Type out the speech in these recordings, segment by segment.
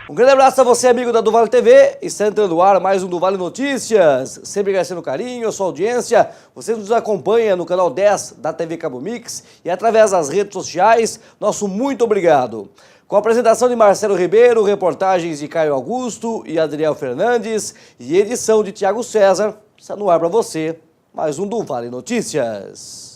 Um grande abraço a você, amigo da do Vale TV. Está entrando no ar mais um do Vale Notícias. Sempre agradecendo o carinho, a sua audiência. Você nos acompanha no canal 10 da TV Cabo Mix e através das redes sociais. Nosso muito obrigado. Com a apresentação de Marcelo Ribeiro, reportagens de Caio Augusto e Adriel Fernandes e edição de Thiago César, está no ar para você mais um do Vale Notícias.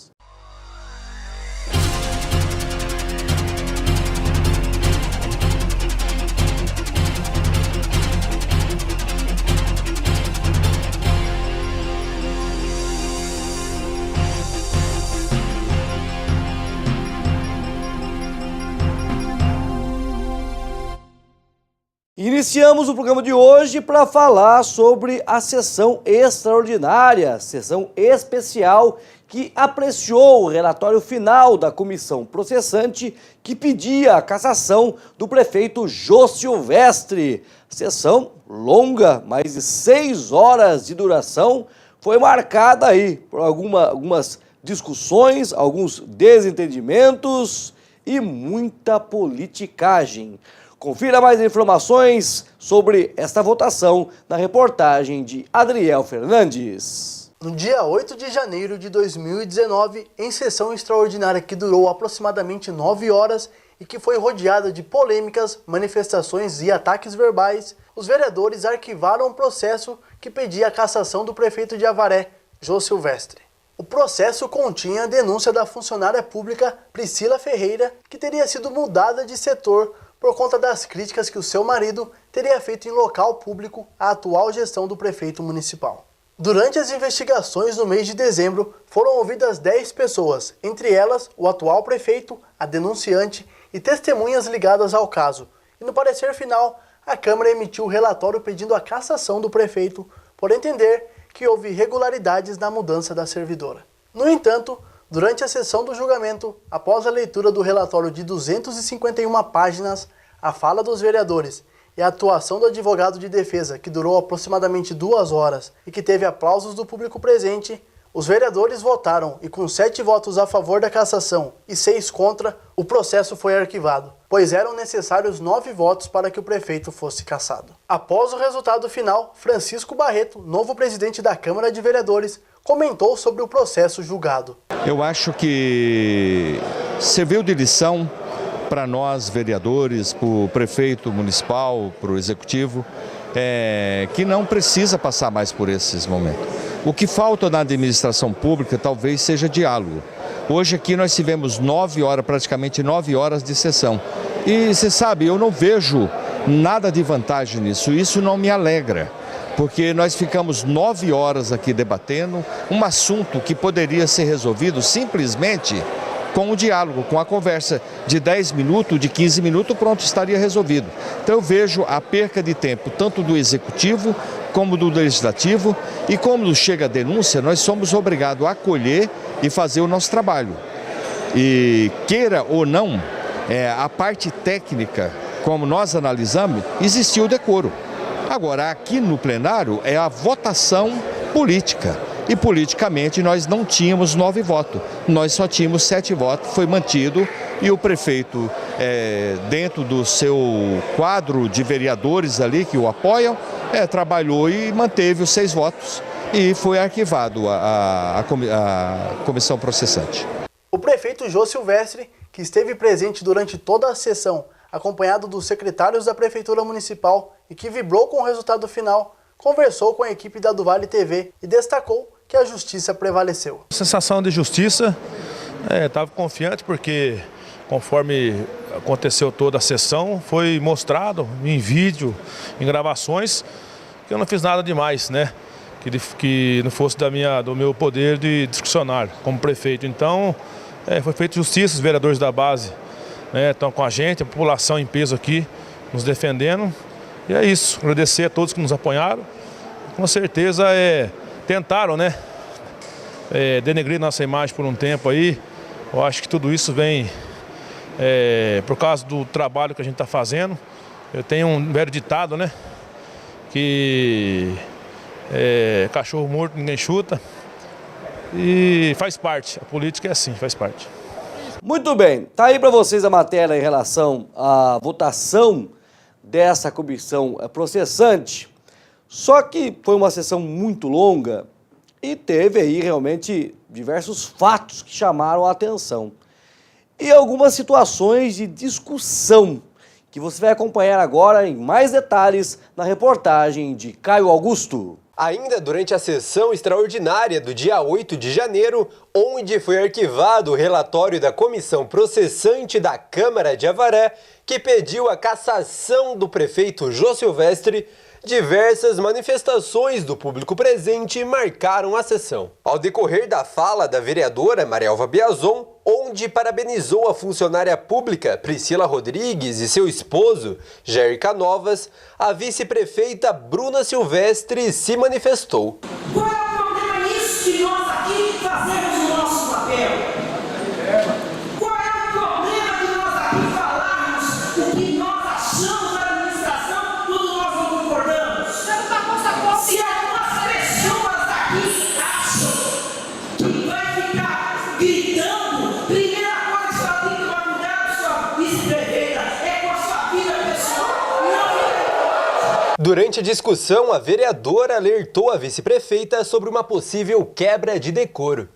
Iniciamos o programa de hoje para falar sobre a sessão extraordinária, sessão especial que apreciou o relatório final da comissão processante que pedia a cassação do prefeito Jô Silvestre. Sessão longa, mais de 6 horas de duração, foi marcada aí por algumas discussões, alguns desentendimentos e muita politicagem. Confira mais informações sobre esta votação na reportagem de Adriel Fernandes. No dia 8 de janeiro de 2019, em sessão extraordinária que durou aproximadamente 9 horas e que foi rodeada de polêmicas, manifestações e ataques verbais, os vereadores arquivaram um processo que pedia a cassação do prefeito de Avaré, Jô Silvestre. O processo continha a denúncia da funcionária pública Priscila Ferreira, que teria sido mudada de setor por conta das críticas que o seu marido teria feito em local público à atual gestão do prefeito municipal. Durante as investigações no mês de dezembro, foram ouvidas 10 pessoas, entre elas o atual prefeito, a denunciante e testemunhas ligadas ao caso. E no parecer final, a Câmara emitiu o relatório pedindo a cassação do prefeito, por entender que houve irregularidades na mudança da servidora. No entanto, durante a sessão do julgamento, após a leitura do relatório de 251 páginas, a fala dos vereadores e a atuação do advogado de defesa, que durou aproximadamente 2 horas e que teve aplausos do público presente, os vereadores votaram e com 7 votos a favor da cassação e 6 contra, o processo foi arquivado, pois eram necessários 9 votos para que o prefeito fosse cassado. Após o resultado final, Francisco Barreto, novo presidente da Câmara de Vereadores, comentou sobre o processo julgado. Eu acho que serviu de lição para nós, vereadores, para o prefeito municipal, para o executivo, que não precisa passar mais por esses momentos. O que falta na administração pública talvez seja diálogo. Hoje aqui nós tivemos 9 horas, praticamente 9 horas de sessão. E você sabe, eu não vejo nada de vantagem nisso, isso não me alegra. Porque nós ficamos 9 horas aqui debatendo um assunto que poderia ser resolvido simplesmente com o diálogo, com a conversa de 10 minutos, de 15 minutos, pronto, estaria resolvido. Então eu vejo a perca de tempo tanto do executivo como do legislativo e como chega a denúncia, nós somos obrigados a acolher e fazer o nosso trabalho. E queira ou não, a parte técnica, como nós analisamos, existiu o decoro. Agora, aqui no plenário é a votação política e politicamente nós não tínhamos 9 votos, nós só tínhamos 7 votos, foi mantido e o prefeito, dentro do seu quadro de vereadores ali que o apoiam, trabalhou e manteve os 6 votos e foi arquivado a comissão processante. O prefeito Jô Silvestre, que esteve presente durante toda a sessão, acompanhado dos secretários da Prefeitura Municipal e que vibrou com o resultado final, conversou com a equipe da do Vale TV e destacou que a justiça prevaleceu. Sensação de justiça, estava confiante porque conforme aconteceu toda a sessão, foi mostrado em vídeo, em gravações, que eu não fiz nada demais, né? Que não fosse do meu poder de discricionário como prefeito. Então, foi feita justiça, os vereadores da base estão com a gente, a população em peso aqui, nos defendendo. E é isso, agradecer a todos que nos apoiaram. Com certeza tentaram, denegrir nossa imagem por um tempo aí. Eu acho que tudo isso vem por causa do trabalho que a gente está fazendo. Eu tenho um velho ditado, que cachorro morto ninguém chuta. E faz parte, a política é assim, faz parte. Muito bem, tá aí para vocês a matéria em relação à votação dessa comissão processante. Só que foi uma sessão muito longa e teve aí realmente diversos fatos que chamaram a atenção. E algumas situações de discussão que você vai acompanhar agora em mais detalhes na reportagem de Caio Augusto. Ainda durante a sessão extraordinária do dia 8 de janeiro, onde foi arquivado o relatório da comissão processante da Câmara de Avaré, que pediu a cassação do prefeito Jô Silvestre, diversas manifestações do público presente marcaram a sessão. Ao decorrer da fala da vereadora Marialva Biazon, onde parabenizou a funcionária pública Priscila Rodrigues e seu esposo, Jair Canovas, a vice-prefeita Bruna Silvestre se manifestou. Qual é o problema nisso que nós aqui fazemos o nosso papel? Qual é o problema de nós aqui falarmos o que nós achamos da administração quando nós não concordamos? Se algumas pessoas aqui acham que vai ficar gritando, primeira coisa que ela tem que tomar cuidado, sua vice-prefeita, é com a sua vida pessoal, não. Durante a discussão, a vereadora alertou a vice-prefeita sobre uma possível quebra de decoro.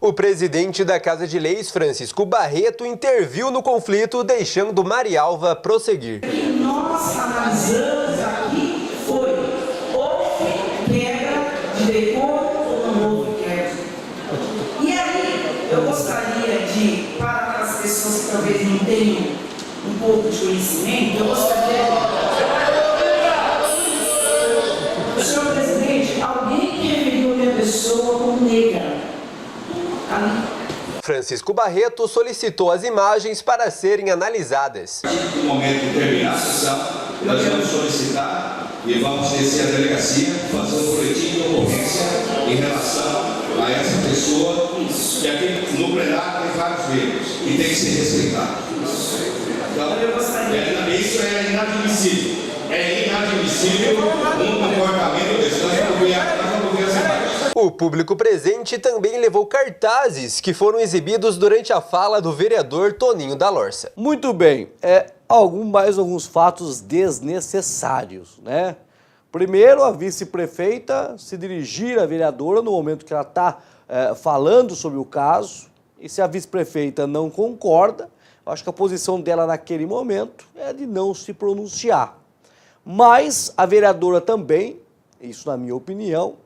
O presidente da Casa de Leis, Francisco Barreto, interviu no conflito, deixando Marialva prosseguir. O que nós analisamos aqui foi houve quebra de decoro ou não houve quebra. E aí, eu gostaria de, para aquelas pessoas que talvez não tenham um pouco de conhecimento, eu gostaria... Senhor presidente, alguém que referiu a minha pessoa como negra. Francisco Barreto solicitou as imagens para serem analisadas. No momento de terminar a sessão, nós vamos solicitar e vamos descer a delegacia, fazer um boletim de ocorrência em relação a essa pessoa, que aqui no plenário tem vários membros e tem que ser respeitado. Então, isso é inadmissível. É inadmissível um comportamento desse. Nós vamos ver as imagens. O público presente também levou cartazes que foram exibidos durante a fala do vereador Toninho da Lorça. Muito bem, alguns fatos desnecessários, né? Primeiro, a vice-prefeita se dirigir à vereadora no momento que ela está falando sobre o caso, e se a vice-prefeita não concorda, eu acho que a posição dela naquele momento é de não se pronunciar. Mas a vereadora também, isso na minha opinião,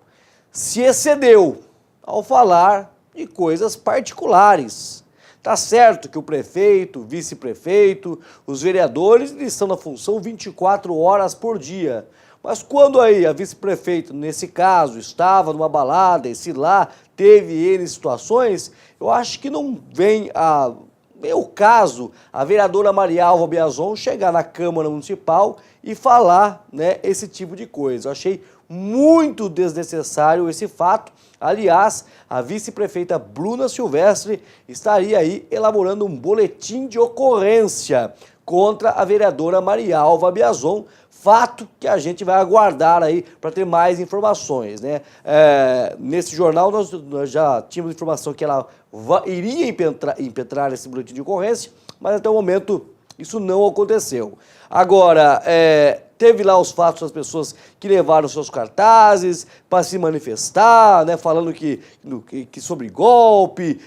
se excedeu ao falar de coisas particulares. Tá certo que o prefeito, o vice-prefeito, os vereadores eles estão na função 24 horas por dia. Mas quando aí a vice-prefeita, nesse caso, estava numa balada e se lá teve N situações, eu acho que não vem a meu caso, a vereadora Marialva Biazon chegar na Câmara Municipal e falar, né, esse tipo de coisa. Eu achei muito desnecessário esse fato. Aliás, a vice-prefeita Bruna Silvestre estaria aí elaborando um boletim de ocorrência contra a vereadora Marialva Biazon, fato que a gente vai aguardar aí para ter mais informações, né? Nesse jornal nós já tínhamos informação que ela iria impetrar esse boletim de ocorrência, mas até o momento isso não aconteceu. Agora, teve lá os fatos das pessoas que levaram seus cartazes para se manifestar, né, falando que sobre golpe,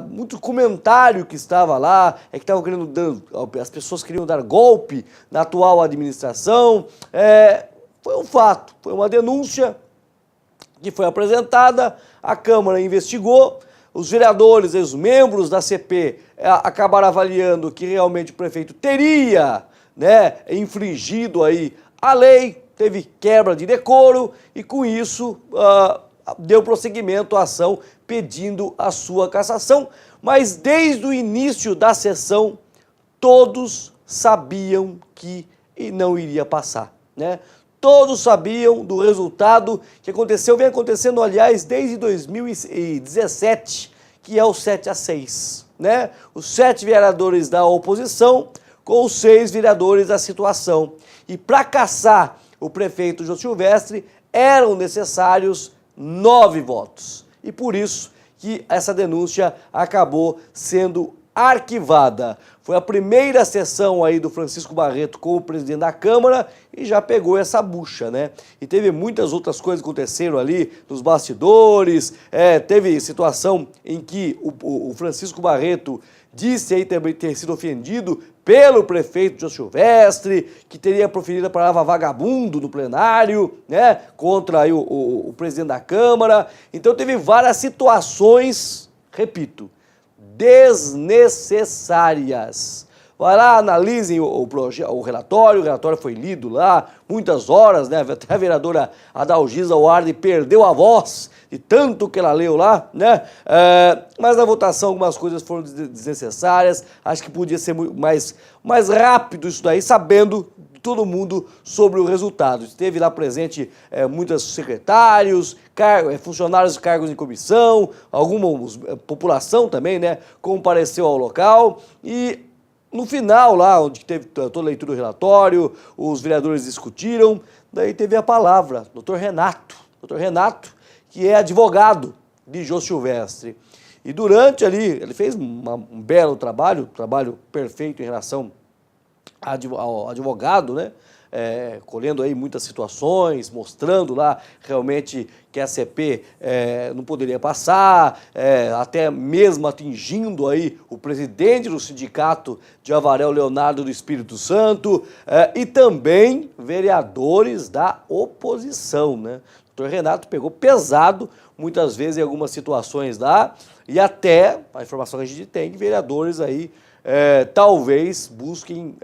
muito comentário que estava lá, que estavam querendo as pessoas queriam dar golpe na atual administração. Foi um fato, foi uma denúncia que foi apresentada, a Câmara investigou, os vereadores e os membros da CP acabaram avaliando que realmente o prefeito teria, né, infringido aí a lei, teve quebra de decoro e com isso deu prosseguimento à ação pedindo a sua cassação, mas desde o início da sessão todos sabiam que não iria passar, né? Todos sabiam do resultado que aconteceu, vem acontecendo, aliás, desde 2017, que é o 7-6, né? Os 7 vereadores da oposição com os 6 vereadores da situação. E para caçar o prefeito Jô Silvestre, eram necessários 9 votos. E por isso que essa denúncia acabou sendo arquivada. Foi a primeira sessão aí do Francisco Barreto como presidente da Câmara e já pegou essa bucha, né? E teve muitas outras coisas que aconteceram ali nos bastidores, teve situação em que o Francisco Barreto disse aí também ter sido ofendido pelo prefeito Jô Silvestre, que teria proferido a palavra vagabundo no plenário, né, contra aí o presidente da Câmara. Então teve várias situações, repito, desnecessárias. Vai lá, analisem o relatório foi lido lá, muitas horas, né? Até a vereadora Adalgisa Wardi perdeu a voz de tanto que ela leu lá, né? Mas na votação algumas coisas foram desnecessárias, acho que podia ser mais rápido isso daí, sabendo todo mundo sobre o resultado. Esteve lá presente muitos secretários, funcionários de cargos em comissão, alguma população também, né? Compareceu ao local e no final, lá onde teve toda a leitura do relatório, os vereadores discutiram, daí teve a palavra, Dr. Renato, que é advogado de Jô Silvestre. E durante ali, ele fez um belo trabalho perfeito em relação ao advogado, né? Colhendo aí muitas situações, mostrando lá realmente que a CP não poderia passar, até mesmo atingindo aí o presidente do sindicato de Avaré, o Leonardo do Espírito Santo, e também vereadores da oposição, né? O doutor Renato pegou pesado, muitas vezes em algumas situações lá, e até, a informação que a gente tem, que vereadores aí talvez busquem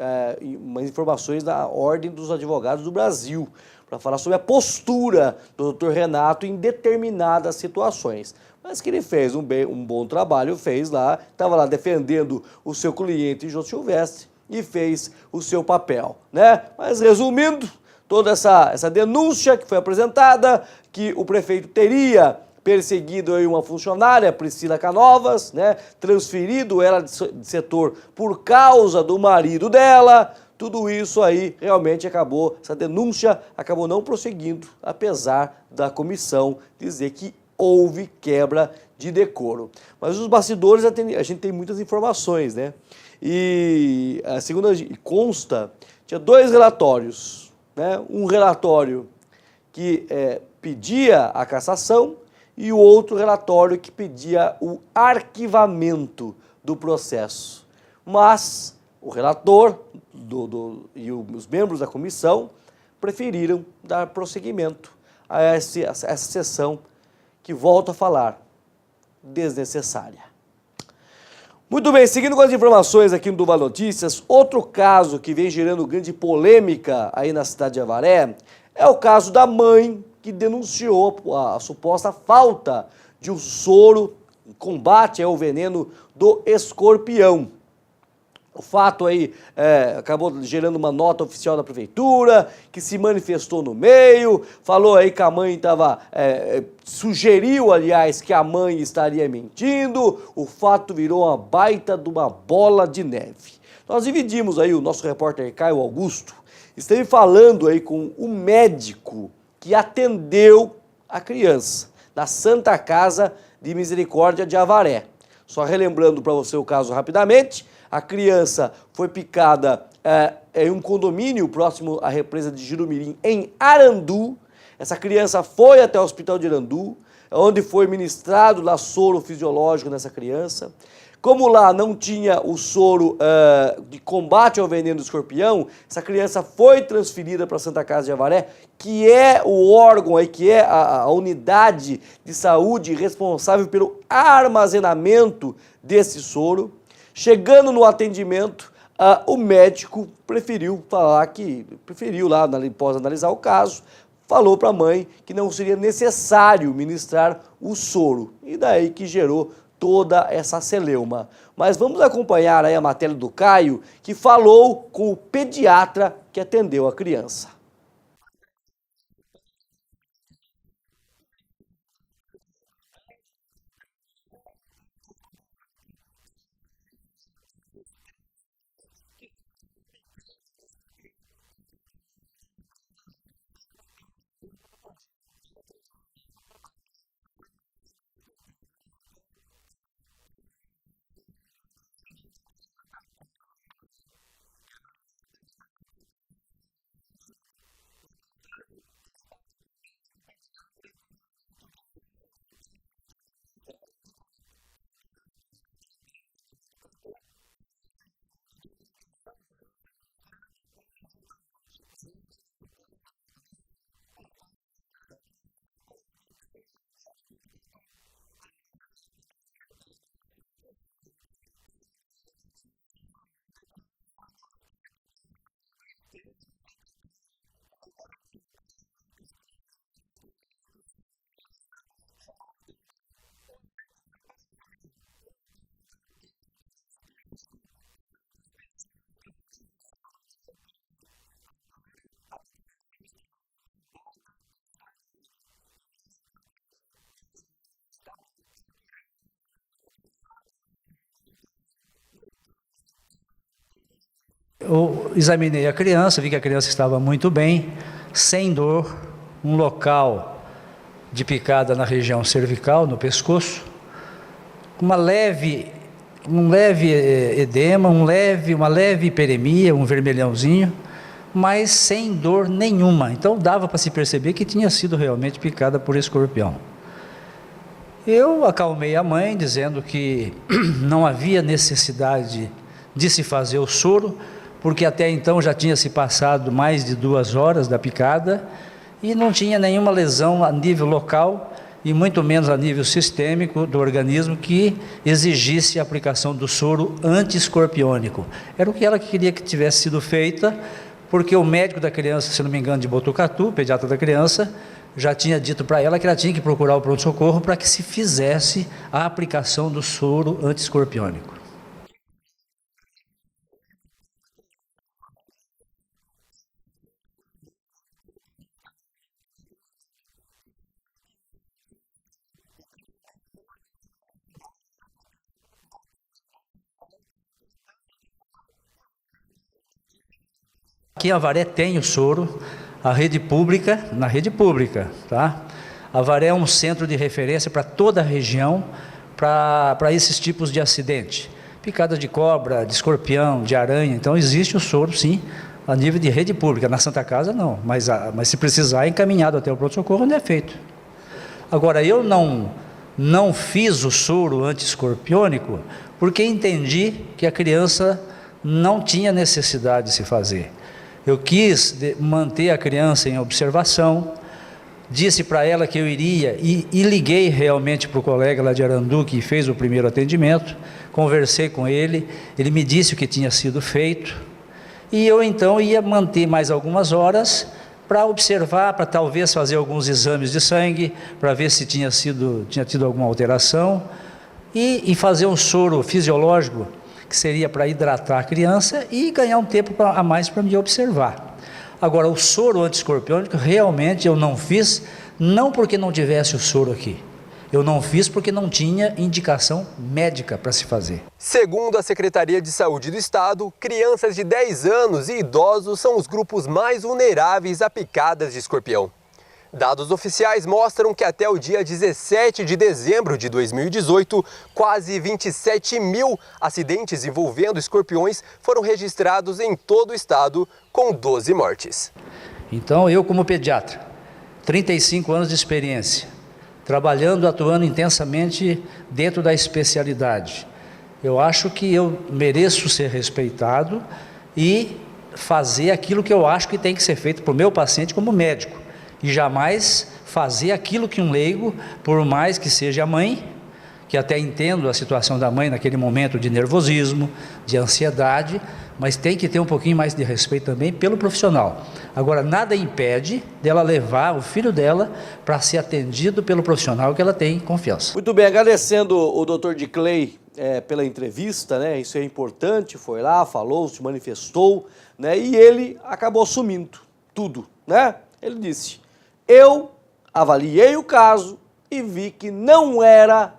umas informações da Ordem dos Advogados do Brasil, para falar sobre a postura do Dr. Renato em determinadas situações. Mas que ele fez um bom trabalho, fez lá, estava lá defendendo o seu cliente Jô Silvestre e fez o seu papel, né? Mas resumindo, toda essa denúncia que foi apresentada, que o prefeito teria perseguido aí uma funcionária, Priscila Canovas, né, transferido ela de setor por causa do marido dela, tudo isso aí realmente essa denúncia acabou não prosseguindo, apesar da comissão dizer que houve quebra de decoro. Mas os bastidores a gente tem muitas informações, né, e segundo consta, tinha 2 relatórios, né, um relatório que pedia a cassação e o outro relatório que pedia o arquivamento do processo. Mas o relator e os membros da comissão preferiram dar prosseguimento a essa sessão que, volto a falar, desnecessária. Muito bem, seguindo com as informações aqui no Duval Notícias, outro caso que vem gerando grande polêmica aí na cidade de Avaré é o caso da mãe que denunciou a suposta falta de um soro em combate ao veneno do escorpião. O fato aí acabou gerando uma nota oficial da prefeitura, que se manifestou no meio, falou aí que a mãe sugeriu, aliás, que a mãe estaria mentindo, o fato virou uma baita de uma bola de neve. Nós dividimos aí, o nosso repórter Caio Augusto esteve falando aí com o médico que atendeu a criança na Santa Casa de Misericórdia de Avaré. Só relembrando para você o caso rapidamente, a criança foi picada em um condomínio próximo à represa de Jirumirim, em Arandu. Essa criança foi até o hospital de Arandu, onde foi ministrado lá soro fisiológico nessa criança. Como lá não tinha o soro de combate ao veneno do escorpião, essa criança foi transferida para a Santa Casa de Avaré, que é o órgão aí, que é a unidade de saúde responsável pelo armazenamento desse soro. Chegando no atendimento, o médico preferiu lá, após analisar o caso, falou para a mãe que não seria necessário ministrar o soro, e daí que gerou toda essa celeuma. Mas vamos acompanhar aí a matéria do Caio, que falou com o pediatra que atendeu a criança. Eu examinei a criança, vi que a criança estava muito bem, sem dor, um local de picada na região cervical, no pescoço, um leve edema, uma leve hiperemia, um vermelhãozinho, mas sem dor nenhuma. Então dava para se perceber que tinha sido realmente picada por escorpião. Eu acalmei a mãe, dizendo que não havia necessidade de se fazer o soro, porque até então já tinha se passado mais de 2 horas da picada e não tinha nenhuma lesão a nível local e muito menos a nível sistêmico do organismo que exigisse a aplicação do soro anti-escorpiônico. Era o que ela queria que tivesse sido feita, porque o médico da criança, se não me engano, de Botucatu, pediatra da criança, já tinha dito para ela que ela tinha que procurar o pronto-socorro para que se fizesse a aplicação do soro anti-escorpiônico. Aqui em Avaré tem o soro, na rede pública, tá? Avaré é um centro de referência para toda a região, para esses tipos de acidente. Picada de cobra, de escorpião, de aranha, então existe o soro sim, a nível de rede pública. Na Santa Casa não, mas se precisar é encaminhado até o pronto-socorro, onde é feito. Agora, eu não fiz o soro anti-escorpiônico porque entendi que a criança não tinha necessidade de se fazer. Eu quis manter a criança em observação, disse para ela que eu iria e liguei realmente para o colega lá de Arandu que fez o primeiro atendimento, conversei com ele, ele me disse o que tinha sido feito e eu então ia manter mais algumas horas para observar, para talvez fazer alguns exames de sangue, para ver se tinha tido alguma alteração e fazer um soro fisiológico, que seria para hidratar a criança e ganhar um tempo a mais para me observar. Agora, o soro anti-escorpiônico, realmente eu não fiz, não porque não tivesse o soro aqui. Eu não fiz porque não tinha indicação médica para se fazer. Segundo a Secretaria de Saúde do Estado, crianças de 10 anos e idosos são os grupos mais vulneráveis a picadas de escorpião. Dados oficiais mostram que até o dia 17 de dezembro de 2018, quase 27 mil acidentes envolvendo escorpiões foram registrados em todo o estado, com 12 mortes. Então, eu como pediatra, 35 anos de experiência, trabalhando, atuando intensamente dentro da especialidade, eu acho que eu mereço ser respeitado e fazer aquilo que eu acho que tem que ser feito para o meu paciente como médico. E jamais fazer aquilo que um leigo, por mais que seja a mãe, que até entendo a situação da mãe naquele momento de nervosismo, de ansiedade, mas tem que ter um pouquinho mais de respeito também pelo profissional. Agora, nada impede dela levar o filho dela para ser atendido pelo profissional que ela tem confiança. Muito bem, agradecendo o Dr. Dicley pela entrevista, né? Isso é importante, foi lá, falou, se manifestou, né? E ele acabou assumindo tudo, né? Ele disse, eu avaliei o caso e vi que não era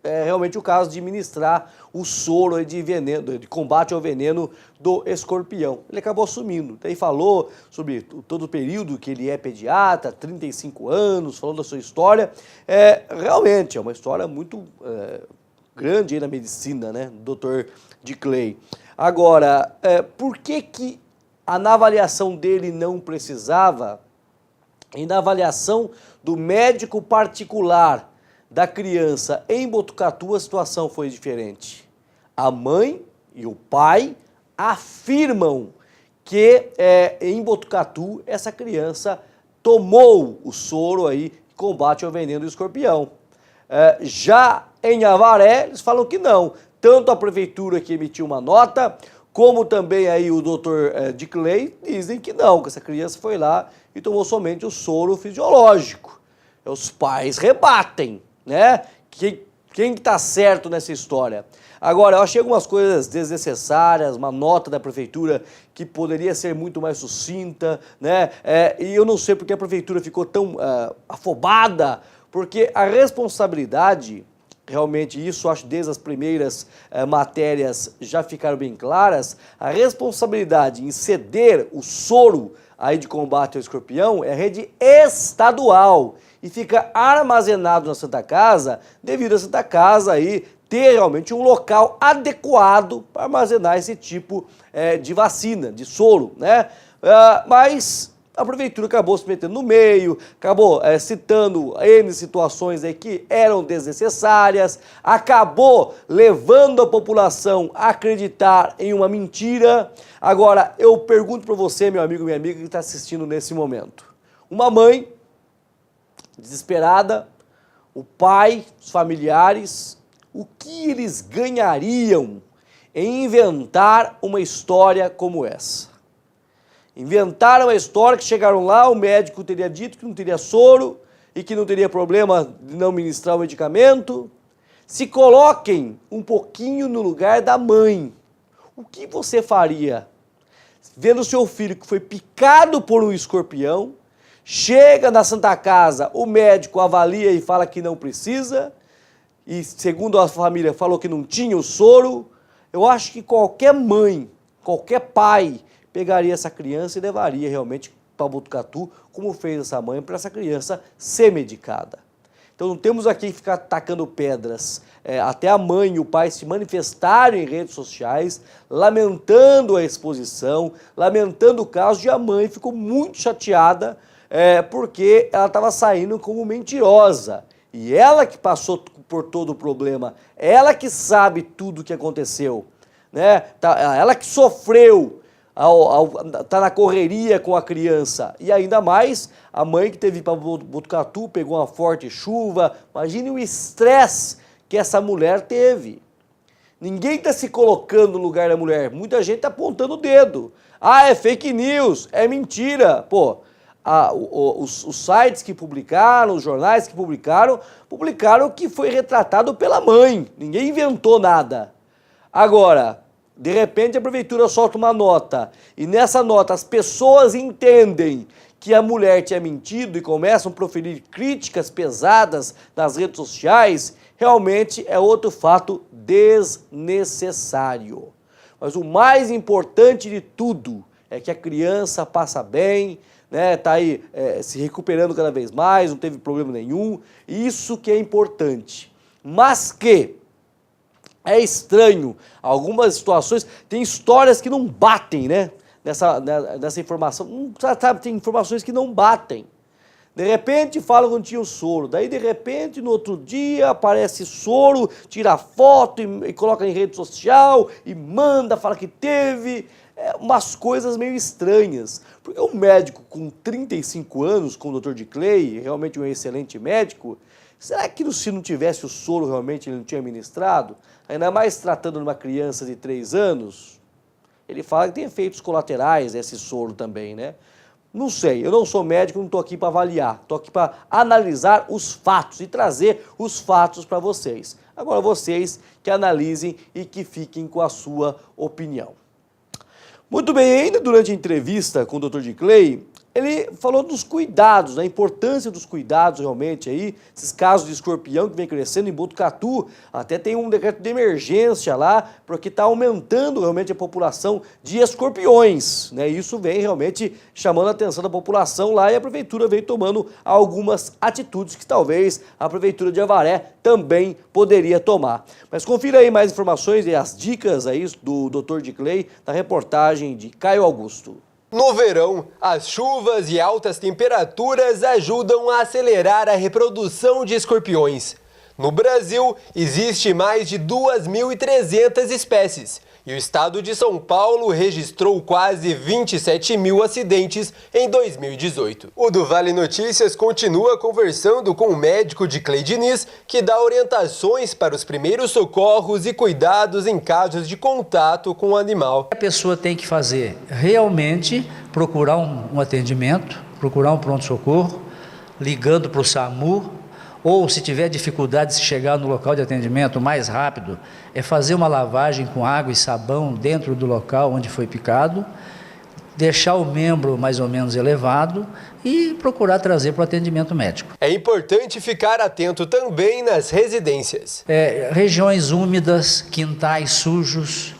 realmente o caso de ministrar o soro de veneno, de combate ao veneno do escorpião. Ele acabou assumindo. Daí falou sobre todo o período que ele é pediatra, 35 anos, falou da sua história. Realmente é uma história muito grande aí na medicina, né, Dr. Dicley. Agora, por que na avaliação dele não precisava, e na avaliação do médico particular da criança em Botucatu a situação foi diferente? A mãe e o pai afirmam que em Botucatu essa criança tomou o soro aí que combate ao veneno do escorpião. Já em Avaré eles falam que não. Tanto a prefeitura que emitiu uma nota, como também aí o Dr. Dicley dizem que não, que essa criança foi lá e tomou somente o soro fisiológico. Os pais rebatem, né? Quem está certo nessa história? Agora, eu achei algumas coisas desnecessárias, uma nota da prefeitura que poderia ser muito mais sucinta, né? E eu não sei porque a prefeitura ficou tão afobada, porque a responsabilidade, realmente isso acho desde as primeiras matérias já ficaram bem claras, a responsabilidade em ceder o soro aí de combate ao escorpião é a rede estadual e fica armazenado na Santa Casa devido a Santa Casa aí ter realmente um local adequado para armazenar esse tipo de vacina, de soro, né? Mas a prefeitura acabou se metendo no meio, acabou citando N situações aí que eram desnecessárias, acabou levando a população a acreditar em uma mentira. Agora, eu pergunto para você, meu amigo, minha amiga, que está assistindo nesse momento. Uma mãe desesperada, o pai, os familiares, o que eles ganhariam em inventar uma história como essa? Inventaram a história que chegaram lá, o médico teria dito que não teria soro e que não teria problema de não ministrar o medicamento. Se coloquem um pouquinho no lugar da mãe. O que você faria? Vendo seu filho que foi picado por um escorpião, chega na Santa Casa, o médico avalia e fala que não precisa, e segundo a família falou que não tinha o soro. Eu acho que qualquer mãe, qualquer pai pegaria essa criança e levaria realmente para Botucatu, como fez essa mãe, para essa criança ser medicada. Então não temos aqui que ficar tacando pedras. Até a mãe e o pai se manifestaram em redes sociais, lamentando a exposição, lamentando o caso, e a mãe ficou muito chateada, porque ela estava saindo como mentirosa. E ela que passou por todo o problema, ela que sabe tudo o que aconteceu, né? Ela que sofreu, tá na correria com a criança, e ainda mais a mãe que teve para Botucatu, pegou uma forte chuva. Imagine o estresse que essa mulher teve. Ninguém está se colocando no lugar da mulher, muita gente está apontando o dedo. É fake news, é mentira. Pô, os sites que publicaram, os jornais que publicaram que foi retratado pela mãe, ninguém inventou nada. Agora, de repente a prefeitura solta uma nota e nessa nota as pessoas entendem que a mulher tinha mentido e começam a proferir críticas pesadas nas redes sociais. Realmente é outro fato desnecessário. Mas o mais importante de tudo é que a criança passa bem, né, tá aí se recuperando cada vez mais, não teve problema nenhum. Isso que é importante. Mas que é estranho, algumas situações, tem histórias que não batem, né? Nessa informação, tem informações que não batem. De repente falam que não tinha o soro, daí de repente no outro dia aparece soro, tira foto e coloca em rede social e manda, fala que teve. Umas coisas meio estranhas, porque um médico com 35 anos, como o Dr. Dicley, realmente um excelente médico, será que se não tivesse o soro realmente ele não tinha ministrado? Ainda mais tratando de uma criança de 3 anos? Ele fala que tem efeitos colaterais esse soro também, né? Não sei, eu não sou médico, não estou aqui para avaliar, estou aqui para analisar os fatos e trazer os fatos para vocês. Agora vocês que analisem e que fiquem com a sua opinião. Muito bem, ainda durante a entrevista com o Dr. Dicley, ele falou dos cuidados, da importância dos cuidados realmente aí, esses casos de escorpião que vem crescendo em Botucatu, até tem um decreto de emergência lá, porque está aumentando realmente a população de escorpiões, né? Isso vem realmente chamando a atenção da população lá e a prefeitura vem tomando algumas atitudes que talvez a prefeitura de Avaré também poderia tomar. Mas confira aí mais informações e as dicas aí do Dr. Dicley na reportagem de Caio Augusto. No verão, as chuvas e altas temperaturas ajudam a acelerar a reprodução de escorpiões. No Brasil, existe mais de 2.300 espécies e o estado de São Paulo registrou quase 27 mil acidentes em 2018. O do Vale Notícias continua conversando com o médico Dicley Diniz, que dá orientações para os primeiros socorros e cuidados em casos de contato com o animal. A pessoa tem que fazer realmente procurar um atendimento, procurar um pronto-socorro, ligando para o SAMU, ou se tiver dificuldade de chegar no local de atendimento mais rápido, é fazer uma lavagem com água e sabão dentro do local onde foi picado, deixar o membro mais ou menos elevado e procurar trazer para o atendimento médico. É importante ficar atento também nas residências. Regiões úmidas, quintais sujos,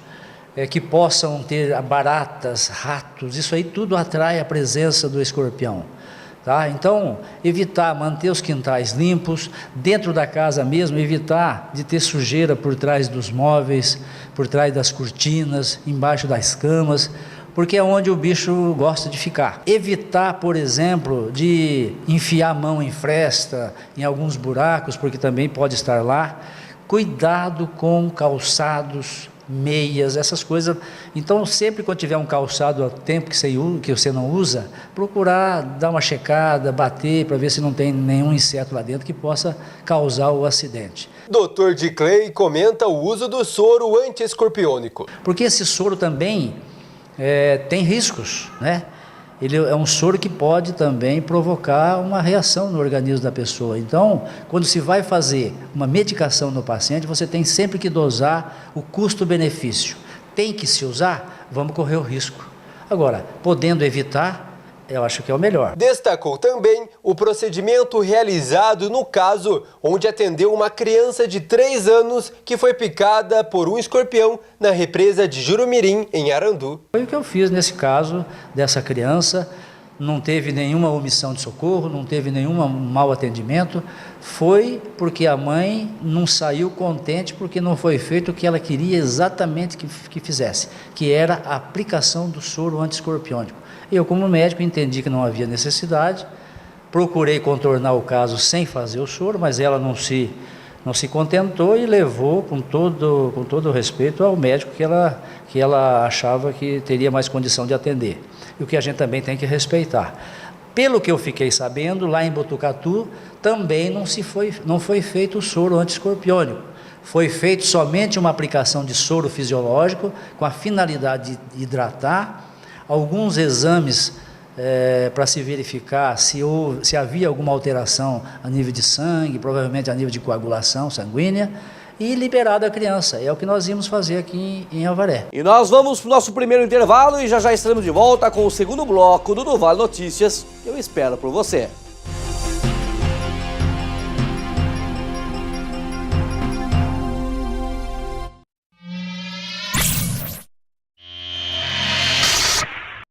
que possam ter baratas, ratos, isso aí tudo atrai a presença do escorpião. Tá? Então, manter os quintais limpos, dentro da casa mesmo, evitar de ter sujeira por trás dos móveis, por trás das cortinas, embaixo das camas, porque é onde o bicho gosta de ficar. Evitar, por exemplo, de enfiar a mão em fresta, em alguns buracos, porque também pode estar lá. Cuidado com calçados, meias, essas coisas. Então, sempre quando tiver um calçado há tempo que você não usa, procurar dar uma checada, bater para ver se não tem nenhum inseto lá dentro que possa causar o acidente. Dr. Dicley comenta o uso do soro anti-escorpiônico. Porque esse soro também tem riscos, né? Ele é um soro que pode também provocar uma reação no organismo da pessoa. Então, quando se vai fazer uma medicação no paciente, você tem sempre que dosar o custo-benefício. Tem que se usar? Vamos correr o risco. Agora, podendo evitar, eu acho que é o melhor. Destacou também o procedimento realizado no caso onde atendeu uma criança de 3 anos que foi picada por um escorpião na represa de Jurumirim, em Arandu. Foi o que eu fiz nesse caso dessa criança, não teve nenhuma omissão de socorro, não teve nenhum mau atendimento, foi porque a mãe não saiu contente porque não foi feito o que ela queria exatamente que fizesse, que era a aplicação do soro anti-escorpiônico. Eu, como médico, entendi que não havia necessidade, procurei contornar o caso sem fazer o soro, mas ela não se contentou e levou com todo o respeito ao médico que ela achava que teria mais condição de atender. E o que a gente também tem que respeitar. Pelo que eu fiquei sabendo, lá em Botucatu também não foi feito o soro anti-escorpiônico. Foi feito somente uma aplicação de soro fisiológico com a finalidade de hidratar, alguns exames para se verificar se havia alguma alteração a nível de sangue, provavelmente a nível de coagulação sanguínea, e liberado a criança. É o que nós íamos fazer aqui em Avaré. E nós vamos para o nosso primeiro intervalo e já estaremos de volta com o segundo bloco do Vale Notícias. Eu espero por você.